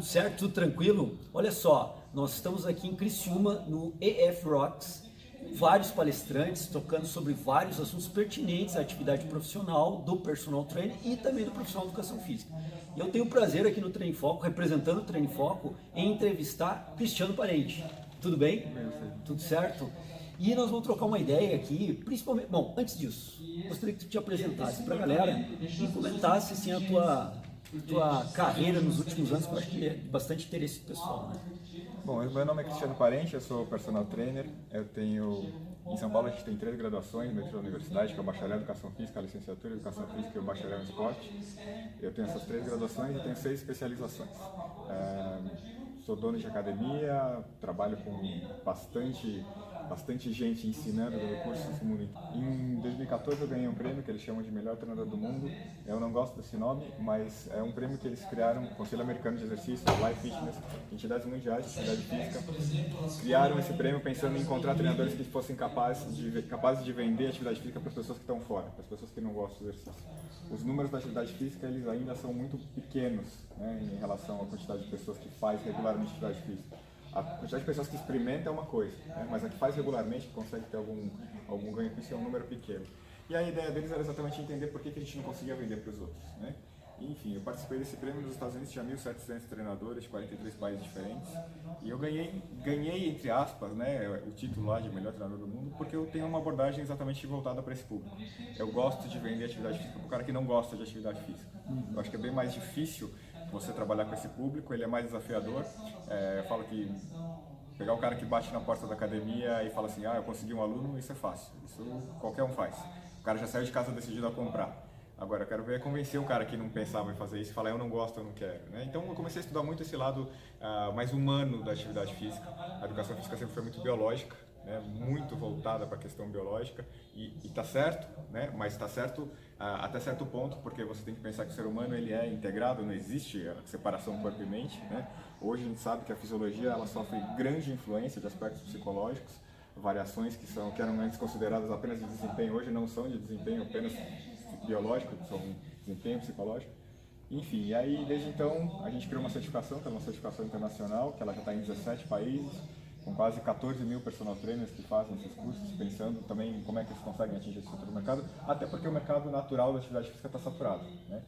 Tudo certo? Tudo tranquilo? Olha só, nós estamos aqui em Criciúma, no EF Rocks, com vários palestrantes tocando sobre vários assuntos pertinentes à atividade profissional do personal trainer e também do profissional de educação física. E eu tenho o prazer aqui no Treino em Foco, representando o Treino em Foco, em entrevistar Cristiano Parente. Tudo bem? Tudo certo? E nós vamos trocar uma ideia aqui, principalmente... Bom, antes disso, gostaria que tu te apresentasse para a galera e comentasse assim, a tua carreira nos últimos anos, que eu acho que é de bastante interesse pessoal, né? Bom, meu nome é Cristiano Parente, eu sou personal trainer. Em São Paulo a gente tem 3 graduações dentro da universidade, que é o bacharel em Educação Física, a licenciatura em Educação Física e o bacharel em Esporte. Eu tenho essas 3 graduações e tenho 6 especializações. Sou dono de academia, trabalho com bastante gente ensinando, dando cursos no mundo inteiro. Em 2014 eu ganhei um prêmio que eles chamam de melhor treinador do mundo. Eu não gosto desse nome, mas é um prêmio que eles criaram, o Conselho Americano de Exercício, Life Fitness, entidades mundiais de atividade física, criaram esse prêmio pensando em encontrar treinadores que fossem capazes de vender atividade física para as pessoas que estão fora, para as pessoas que não gostam do exercício. Os números da atividade física eles ainda são muito pequenos, né, em relação à quantidade de pessoas que faz regularmente atividade física. A quantidade de pessoas que experimenta é uma coisa, né? Mas a que faz regularmente, que consegue ter algum ganho com isso, é um número pequeno. E a ideia deles era exatamente entender por que a gente não conseguia vender para os outros, né? E, enfim, eu participei desse prêmio nos Estados Unidos, tinha 1.700 treinadores de 43 países diferentes. E eu ganhei entre aspas, né, o título lá de melhor treinador do mundo, porque eu tenho uma abordagem exatamente voltada para esse público. Eu gosto de vender atividade física para o cara que não gosta de atividade física. Eu acho que é bem mais difícil você trabalhar com esse público, ele é mais desafiador. Eu falo que pegar o cara que bate na porta da academia e fala assim, eu consegui um aluno, isso é fácil, isso qualquer um faz. O cara já saiu de casa decidido a comprar. Agora eu quero ver convencer o cara que não pensava em fazer isso e falar eu não gosto, eu não quero, né? Então eu comecei a estudar muito esse lado mais humano da atividade física. A educação física sempre foi muito biológica, né? Muito voltada para a questão biológica e está certo, né? Mas está certo até certo ponto, porque você tem que pensar que o ser humano ele é integrado, não existe a separação corpo e mente, né? Hoje a gente sabe que a fisiologia ela sofre grande influência de aspectos psicológicos, variações que eram antes consideradas apenas de desempenho, hoje não são de desempenho apenas biológico, são desempenho psicológico. Enfim, e aí desde então a gente criou uma certificação, que é uma certificação internacional, que ela já está em 17 países, com quase 14 mil personal trainers que fazem esses cursos, pensando também em como é que eles conseguem atingir esse futuro mercado, até porque o mercado natural da atividade física está saturado, né?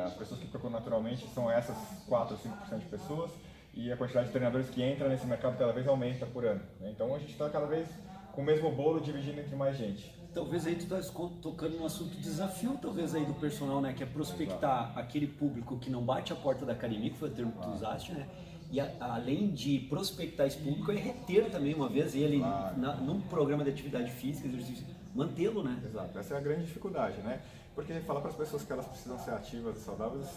As pessoas que procuram naturalmente são essas 4 ou 5% de pessoas, e a quantidade de treinadores que entra nesse mercado cada vez aumenta por ano, né? Então a gente está cada vez com o mesmo bolo dividindo entre mais gente. Talvez aí tu estás tocando num assunto desafio, talvez aí do personal, né? Que é prospectar aquele público que não bate a porta da academia, que foi o termo que tu usaste, né? E além de prospectar esse público, é reter também, uma vez ele num programa de atividade física, exercício, mantê-lo, né? Exato, essa é a grande dificuldade, né? Porque falar para as pessoas que elas precisam ser ativas e saudáveis,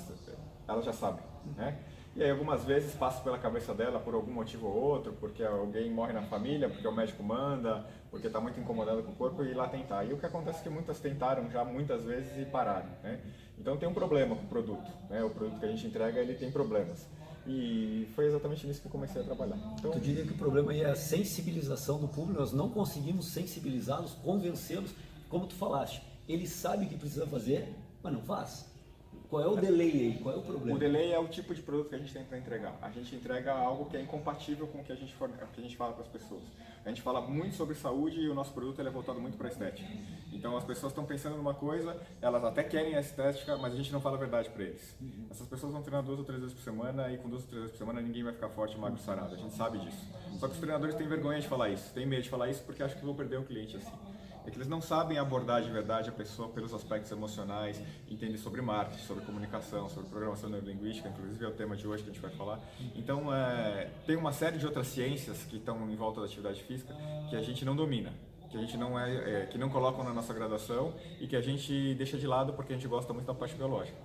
elas já sabem, né? E aí algumas vezes passa pela cabeça dela por algum motivo ou outro, porque alguém morre na família, porque o médico manda, porque está muito incomodado com o corpo e ir lá tentar. E o que acontece é que muitas tentaram já muitas vezes e pararam, né? Então tem um problema com o produto, né? O produto que a gente entrega, ele tem problemas. E foi exatamente nisso que eu comecei a trabalhar. Então, Tu diria que o problema aí é a sensibilização do público, nós não conseguimos sensibilizá-los, convencê-los, como tu falaste, ele sabe o que precisa fazer, mas não faz. Qual é o delay aí? Qual é o problema? O delay é o tipo de produto que a gente tem para entregar. A gente entrega algo que é incompatível com o que a gente fala para as pessoas. A gente fala muito sobre saúde e o nosso produto é voltado muito para a estética. Então as pessoas estão pensando numa coisa, elas até querem a estética, mas a gente não fala a verdade para eles. Essas pessoas vão treinar 2 ou 3 vezes por semana e com 2 ou 3 vezes por semana ninguém vai ficar forte, magro, sarado. A gente sabe disso. Só que os treinadores têm vergonha de falar isso, têm medo de falar isso porque acham que vão perder o cliente assim. É que eles não sabem abordar de verdade a pessoa pelos aspectos emocionais, entender sobre marketing, sobre comunicação, sobre programação neurolinguística, inclusive é o tema de hoje que a gente vai falar. Então, tem uma série de outras ciências que estão em volta da atividade física que a gente não domina, que a gente que não colocam na nossa graduação e que a gente deixa de lado porque a gente gosta muito da parte biológica.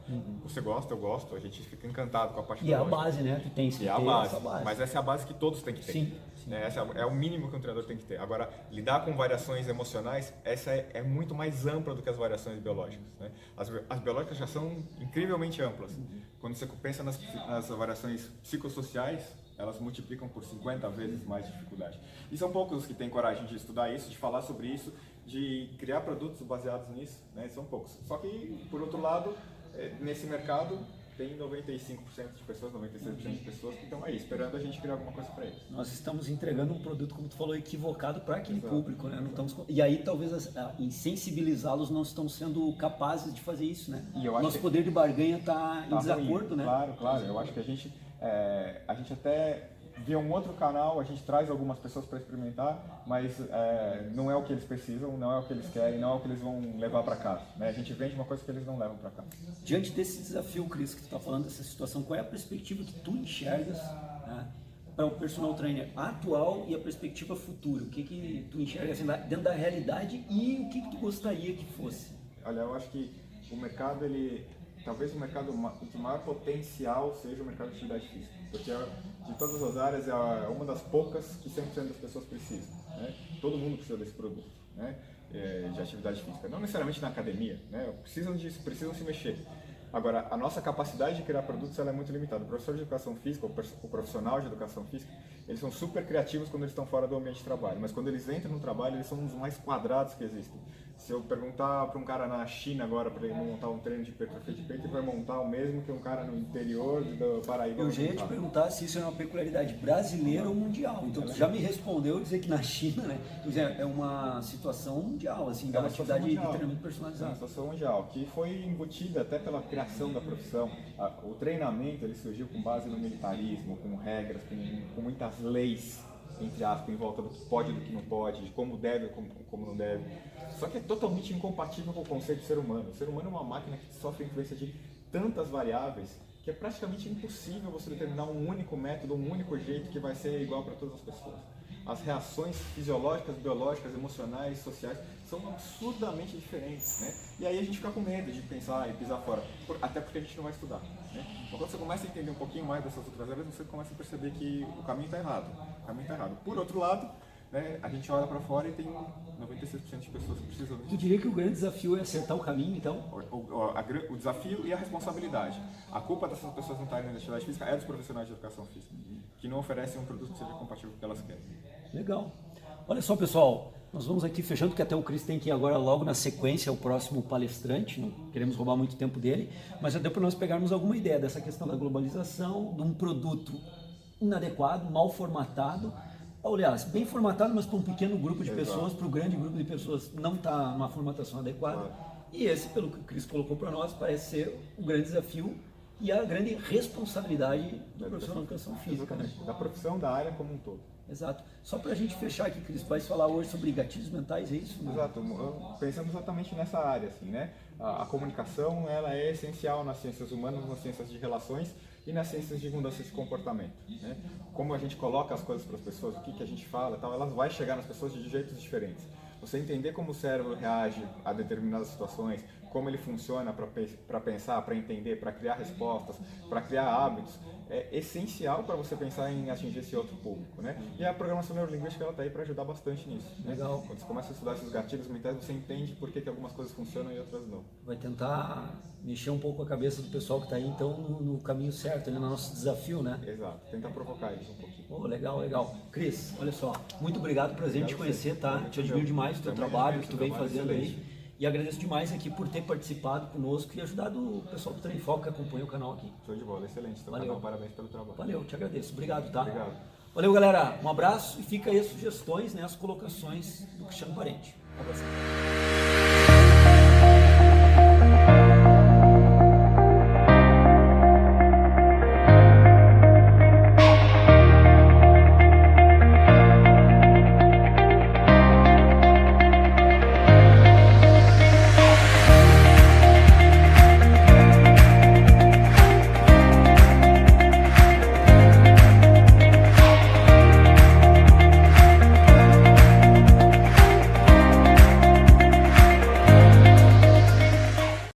Você gosta, eu gosto, a gente fica encantado com a parte biológica. E é a base, né? Tu tem que ter a base, essa base. mas essa é a base que todos têm que ter. Sim. Essa é o mínimo que um treinador tem que ter. Agora, lidar com variações emocionais, essa é muito mais ampla do que as variações biológicas, né? As biológicas já são incrivelmente amplas. Quando você pensa nas variações psicossociais, elas multiplicam por 50 vezes mais dificuldade. E são poucos os que têm coragem de estudar isso, de falar sobre isso, de criar produtos baseados nisso, né? São poucos. Só que, por outro lado, nesse mercado, tem 95% de pessoas, 96% de pessoas que estão aí esperando a gente criar alguma coisa para eles. Nós estamos entregando um produto, como tu falou, equivocado para aquele Exato. público, né? Não estamos, e aí talvez em sensibilizá-los não estão sendo capazes de fazer isso, né? E eu acho Nosso que poder de barganha está em desacordo, ruim. né? Claro. Eu acho que a gente até via um outro canal, a gente traz algumas pessoas para experimentar, mas não é o que eles precisam, não é o que eles querem, não é o que eles vão levar para casa, né? A gente vende uma coisa que eles não levam para casa. Diante desse desafio, Cris, que tu está falando, dessa situação, qual é a perspectiva que tu enxergas, né, para o personal trainer atual e a perspectiva futura? O que tu enxerga assim, dentro da realidade e o que tu gostaria que fosse? Olha, eu acho que o mercado, talvez o mercado de maior potencial seja o mercado de atividade física, porque de todas as áreas é uma das poucas que 100% das pessoas precisam, né? Todo mundo precisa desse produto, né? De atividade física, não necessariamente na academia, né? Precisam se mexer. Agora, a nossa capacidade de criar produtos ela é muito limitada. O professor de educação física, o profissional de educação física, eles são super criativos quando eles estão fora do ambiente de trabalho, mas quando eles entram no trabalho, eles são um dos mais quadrados que existem. Se eu perguntar para um cara na China agora para ele montar um treino de hipertrofia de peito, ele vai montar o mesmo que um cara no interior do Paraíba. Eu já ia te perguntar se isso é uma peculiaridade brasileira ou mundial. Então, tu já me respondeu dizer que na China, né, é uma situação mundial, assim, da atividade de treinamento personalizado. É uma situação mundial, que foi embutida até pela criação da profissão. O treinamento ele surgiu com base no militarismo, com regras, com muitas leis, entre aspas, em volta do que pode e do que não pode, de como deve e como não deve. Só que é totalmente incompatível com o conceito de ser humano. O ser humano é uma máquina que sofre influência de tantas variáveis que é praticamente impossível você determinar um único método, um único jeito que vai ser igual para todas as pessoas. As reações fisiológicas, biológicas, emocionais, sociais são absurdamente diferentes, né? E aí a gente fica com medo de pensar e pisar fora, até porque a gente não vai estudar, né? Então, quando você começa a entender um pouquinho mais dessas outras áreas, você começa a perceber que o caminho está errado. Por outro lado, né, a gente olha para fora e tem 96% de pessoas que precisam disso. Tu diria que o grande desafio é acertar o caminho, então? O desafio e a responsabilidade. A culpa dessas pessoas não estarem na atividade física é dos profissionais de educação física, que não oferecem um produto que seja compatível com o que elas querem. Legal. Olha só, pessoal, nós vamos aqui fechando, que até o Cris tem que ir agora logo na sequência, o próximo palestrante, não queremos roubar muito tempo dele, mas já deu para nós pegarmos alguma ideia dessa questão da globalização, de um produto inadequado, mal formatado, aliás, bem formatado, mas para um pequeno grupo de pessoas, para o grande grupo de pessoas não está numa formatação adequada. Claro. E esse, pelo que o Cris colocou para nós, parece ser um grande desafio e a grande responsabilidade do profissional de educação física. Né? Da profissão, da área como um todo. Exato. Só para a gente fechar aqui, Cris, vai falar hoje sobre gatilhos mentais, é isso? Né? Exato. Pensamos exatamente nessa área, assim, né? A comunicação, ela é essencial nas ciências humanas, nas ciências de relações e nas ciências de mudança de comportamento, né? Como a gente coloca as coisas para as pessoas, o que a gente fala, tal, elas vão chegar nas pessoas de jeitos diferentes. Você entender como o cérebro reage a determinadas situações, como ele funciona para pensar, para entender, para criar respostas, para criar hábitos, é essencial para você pensar em atingir esse outro público, né? E a programação neurolinguística ela está aí para ajudar bastante nisso. Né? Legal. Quando você começa a estudar esses gatilhos mentais, você entende por que algumas coisas funcionam e outras não. Vai tentar mexer um pouco a cabeça do pessoal que está aí, então, no caminho certo, no nosso desafio, né? Exato. Tentar provocar eles um pouquinho. Oh, legal, legal. Cris, olha só, muito obrigado, prazer em te conhecer, tá? Te admiro demais o teu trabalho que tu vem fazendo aí. E agradeço demais aqui por ter participado conosco e ajudado o pessoal do Treino em Foco que acompanha o canal aqui. Show de bola, excelente. Valeu. Parabéns pelo trabalho. Valeu, te agradeço. Obrigado, tá? Obrigado. Valeu, galera. Um abraço e fica aí as sugestões, né, as colocações do Cristiano Parente. Um abraço.